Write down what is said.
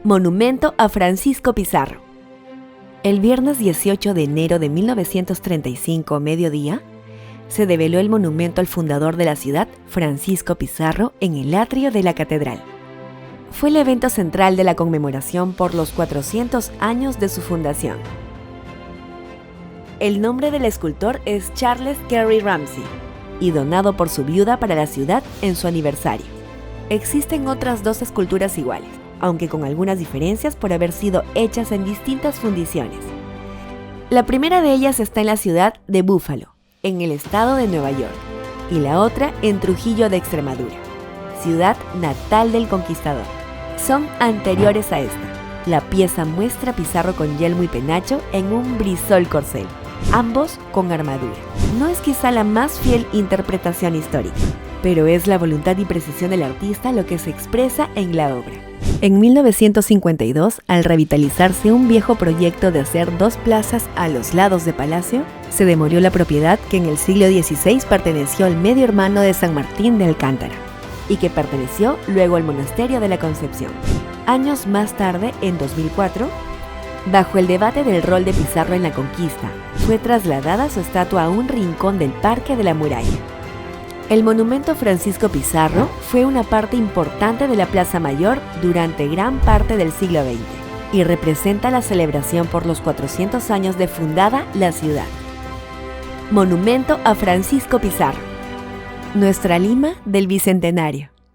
Monumento a Francisco Pizarro. El viernes 18 de enero de 1935, mediodía, se develó el monumento al fundador de la ciudad, Francisco Pizarro, en el atrio de la catedral. Fue el evento central de la conmemoración por los 400 años de su fundación. El nombre del escultor es Charles Carey Ramsey y donado por su viuda para la ciudad en su aniversario. Existen otras dos esculturas iguales, aunque con algunas diferencias por haber sido hechas en distintas fundiciones. La primera de ellas está en la ciudad de Búfalo, en el estado de Nueva York, y la otra en Trujillo de Extremadura, ciudad natal del conquistador. Son anteriores a esta. La pieza muestra a Pizarro con yelmo y penacho en un Brissol corcel, ambos con armadura. No es quizá la más fiel interpretación histórica, pero es la voluntad y precisión del artista lo que se expresa en la obra. En 1952, al revitalizarse un viejo proyecto de hacer dos plazas a los lados de Palacio, se demolió la propiedad que en el siglo XVI perteneció al medio hermano de San Martín de Alcántara y que perteneció luego al Monasterio de la Concepción. Años más tarde, en 2004, bajo el debate del rol de Pizarro en la conquista, fue trasladada su estatua a un rincón del Parque de la Muralla. El monumento Francisco Pizarro fue una parte importante de la Plaza Mayor durante gran parte del siglo XX y representa la celebración por los 400 años de fundada la ciudad. Monumento a Francisco Pizarro, nuestra Lima del Bicentenario.